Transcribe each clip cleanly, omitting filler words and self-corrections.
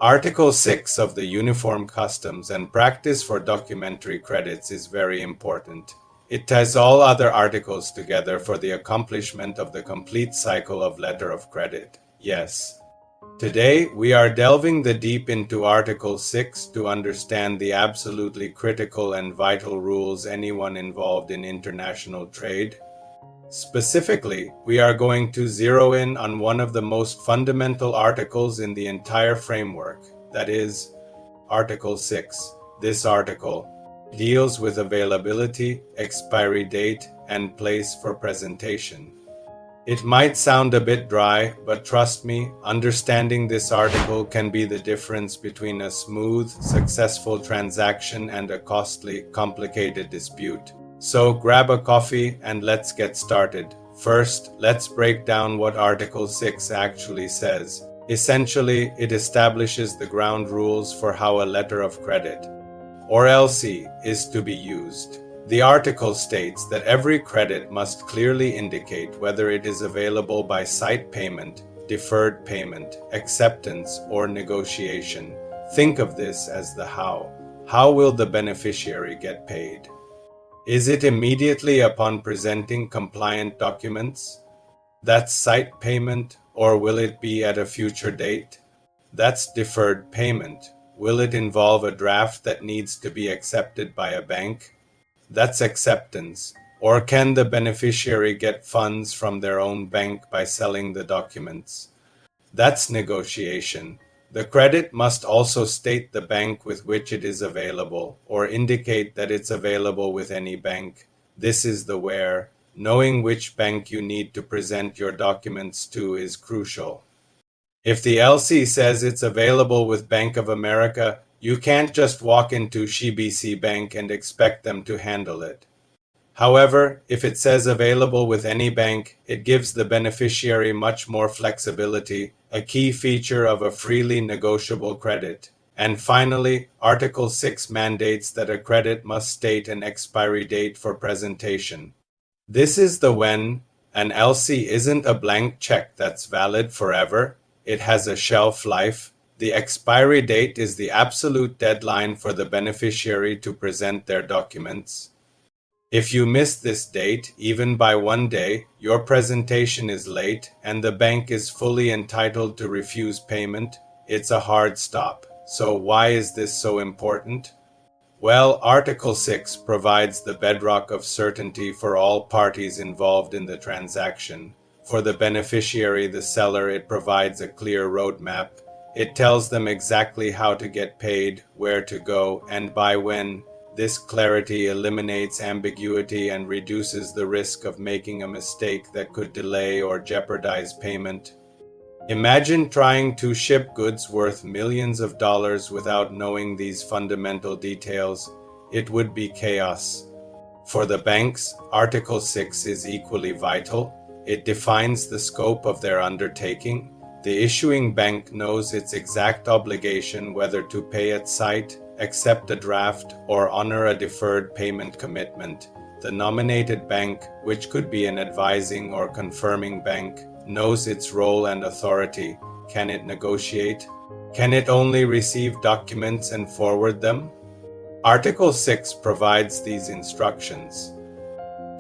Article 6 of the Uniform Customs and Practice for Documentary Credits is very important. It ties all other articles together for the accomplishment of the complete cycle of letter of credit. Yes. Today, we are delving the deep into Article 6 to understand the absolutely critical and vital rules anyone involved in international trade. Specifically, we are going to zero in on one of the most fundamental articles in the entire framework, that is, Article 6. This article deals with availability, expiry date, and place for presentation. It might sound a bit dry, but trust me, understanding this article can be the difference between a smooth, successful transaction and a costly, complicated dispute. So grab a coffee and let's get started. First, let's break down what Article 6 actually says. Essentially, it establishes the ground rules for how a letter of credit, or LC, is to be used. The article states that every credit must clearly indicate whether it is available by sight payment, deferred payment, acceptance, or negotiation. Think of this as the how. How will the beneficiary get paid? Is it immediately upon presenting compliant documents? That's sight payment, or will it be at a future date? That's deferred payment. Will it involve a draft that needs to be accepted by a bank? That's acceptance. Or can the beneficiary get funds from their own bank by selling the documents? That's negotiation. The credit must also state the bank with which it is available, or indicate that it's available with any bank. This is the where. Knowing which bank you need to present your documents to is crucial. If the LC says it's available with Bank of America, you can't just walk into CIBC Bank and expect them to handle it. However, if it says available with any bank, it gives the beneficiary much more flexibility, a key feature of a freely negotiable credit. And finally, Article 6 mandates that a credit must state an expiry date for presentation. This is the when an LC isn't a blank check that's valid forever. It has a shelf life. The expiry date is the absolute deadline for the beneficiary to present their documents. If you miss this date, even by 1 day, your presentation is late and the bank is fully entitled to refuse payment. It's a hard stop. So why is this so important? Well, Article 6 provides the bedrock of certainty for all parties involved in the transaction. For the beneficiary, the seller, it provides a clear roadmap. It tells them exactly how to get paid, where to go, and by when. This clarity eliminates ambiguity and reduces the risk of making a mistake that could delay or jeopardize payment. Imagine trying to ship goods worth millions of dollars without knowing these fundamental details. It would be chaos. For the banks, Article 6 is equally vital. It defines the scope of their undertaking. The issuing bank knows its exact obligation whether to pay at sight, accept a draft, or honor a deferred payment commitment. The nominated bank, which could be an advising or confirming bank, knows its role and authority. Can it negotiate? Can it only receive documents and forward them? Article 6 provides these instructions.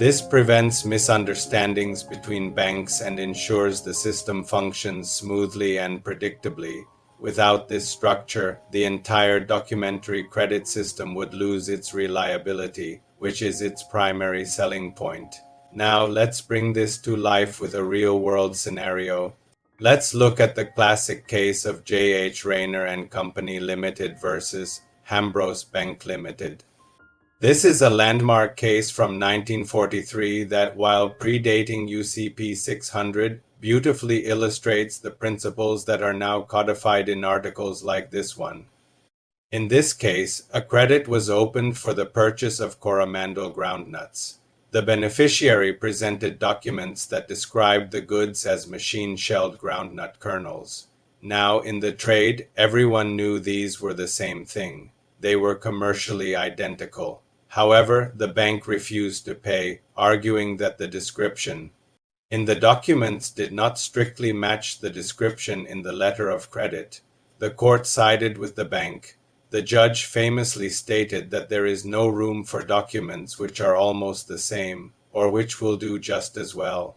This prevents misunderstandings between banks and ensures the system functions smoothly and predictably. Without this structure, the entire documentary credit system would lose its reliability, which is its primary selling point. Now, let's bring this to life with a real-world scenario. Let's look at the classic case of J.H. Rayner and Company Limited versus Hambros Bank Limited. This is a landmark case from 1943 that, while predating UCP 600, beautifully illustrates the principles that are now codified in articles like this one. In this case, a credit was opened for the purchase of Coromandel groundnuts. The beneficiary presented documents that described the goods as machine-shelled groundnut kernels. Now, in the trade, everyone knew these were the same thing. They were commercially identical. However, the bank refused to pay, arguing that the description in the documents did not strictly match the description in the letter of credit. The court sided with the bank. The judge famously stated that there is no room for documents which are almost the same, or which will do just as well.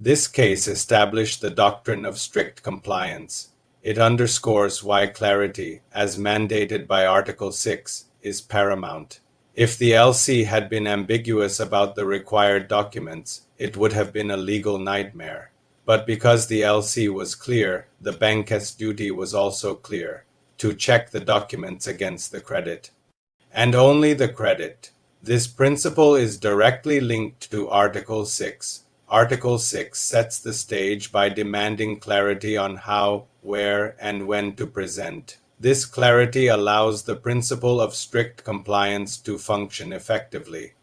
This case established the doctrine of strict compliance. It underscores why clarity, as mandated by Article 6, is paramount. If the LC had been ambiguous about the required documents, it would have been a legal nightmare. But because the LC was clear, the bank's duty was also clear, to check the documents against the credit. And only the credit. This principle is directly linked to Article 6. Article 6 sets the stage by demanding clarity on how, where, and when to present. This clarity allows the principle of strict compliance to function effectively.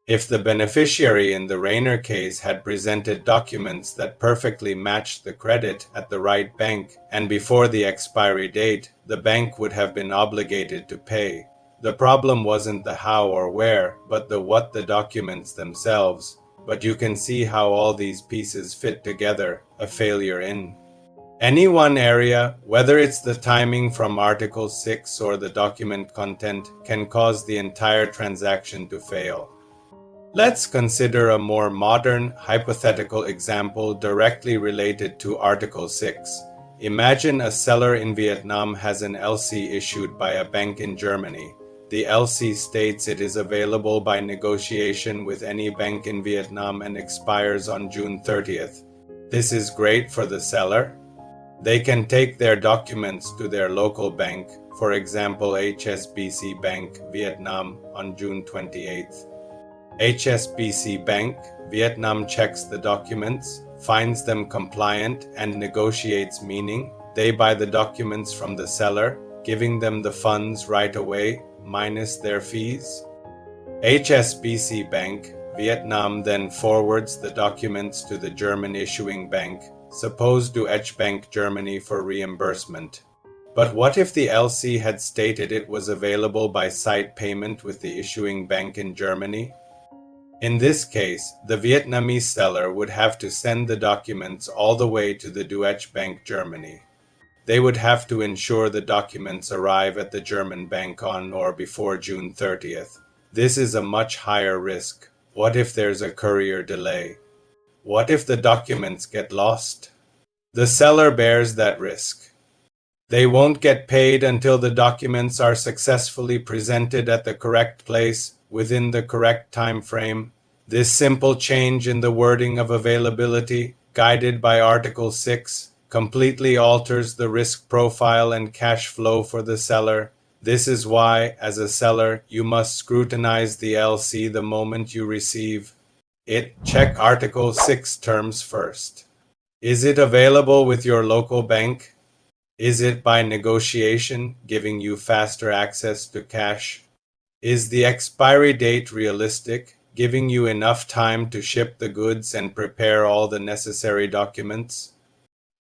If the beneficiary in the Rayner case had presented documents that perfectly matched the credit at the right bank and before the expiry date, the bank would have been obligated to pay. The problem wasn't the how or where, but the what, the documents themselves. But you can see how all these pieces fit together, a failure in any one area, whether it's the timing from Article 6 or the document content, can cause the entire transaction to fail. Let's consider a more modern, hypothetical example directly related to Article 6. Imagine a seller in Vietnam has an LC issued by a bank in Germany. The LC states it is available by negotiation with any bank in Vietnam and expires on June 30th. This is great for the seller. They can take their documents to their local bank, for example HSBC Bank, Vietnam, on June 28th. HSBC Bank, Vietnam checks the documents, finds them compliant, and negotiates, meaning they buy the documents from the seller, giving them the funds right away, minus their fees. HSBC Bank, Vietnam then forwards the documents to the German issuing bank, suppose Deutsche Bank Germany, for reimbursement. But what if the LC had stated it was available by site payment with the issuing bank in Germany? In this case, the Vietnamese seller would have to send the documents all the way to the Deutsche Bank Germany. They would have to ensure the documents arrive at the German bank on or before June 30th. This is a much higher risk. What if there's a courier delay? What if the documents get lost? The seller bears that risk. They won't get paid until the documents are successfully presented at the correct place, within the correct time frame. This simple change in the wording of availability, guided by Article 6, completely alters the risk profile and cash flow for the seller. This is why, as a seller, you must scrutinize the LC the moment you receive it. Check Article 6 terms first. Is it available with your local bank? Is it by negotiation, giving you faster access to cash? Is the expiry date realistic, giving you enough time to ship the goods and prepare all the necessary documents?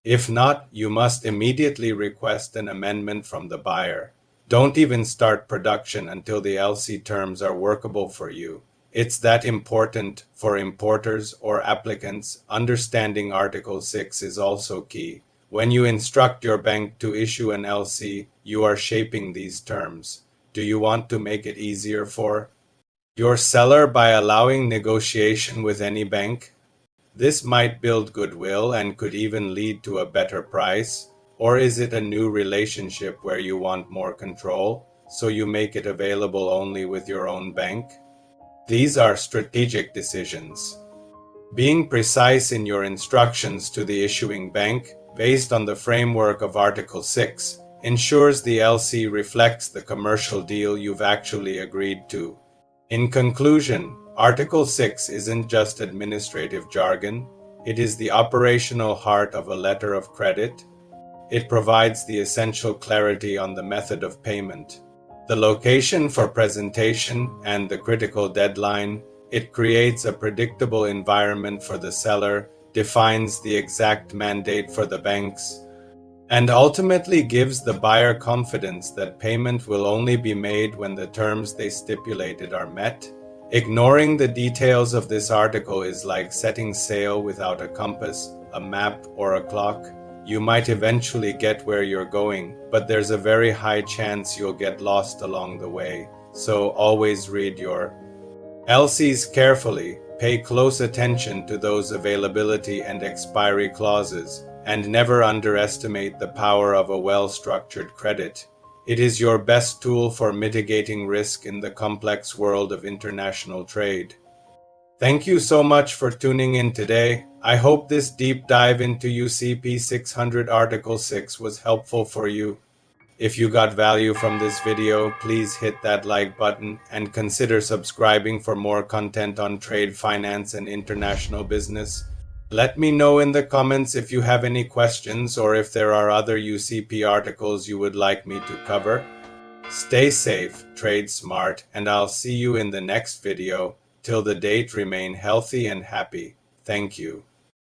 If not, you must immediately request an amendment from the buyer. Don't even start production until the LC terms are workable for you. It's that important. For importers or applicants, understanding Article 6 is also key. When you instruct your bank to issue an LC, you are shaping these terms. Do you want to make it easier for your seller by allowing negotiation with any bank? This might build goodwill and could even lead to a better price. Or is it a new relationship where you want more control, so you make it available only with your own bank? These are strategic decisions. Being precise in your instructions to the issuing bank, based on the framework of Article 6, ensures the LC reflects the commercial deal you've actually agreed to. In conclusion, Article 6 isn't just administrative jargon, it is the operational heart of a letter of credit. It provides the essential clarity on the method of payment, the location for presentation, and the critical deadline. It creates a predictable environment for the seller, defines the exact mandate for the banks, and ultimately gives the buyer confidence that payment will only be made when the terms they stipulated are met. Ignoring the details of this article is like setting sail without a compass, a map, or a clock. You might eventually get where you're going, but there's a very high chance you'll get lost along the way. So always read your LCs carefully, pay close attention to those availability and expiry clauses, and never underestimate the power of a well-structured credit. It is your best tool for mitigating risk in the complex world of international trade. Thank you so much for tuning in today. I hope this deep dive into UCP 600 Article 6 was helpful for you. If you got value from this video, please hit that like button and consider subscribing for more content on trade, finance, and international business. Let me know in the comments if you have any questions or if there are other UCP articles you would like me to cover. Stay safe, trade smart, and I'll see you in the next video. Till the date, remain healthy and happy. Thank you.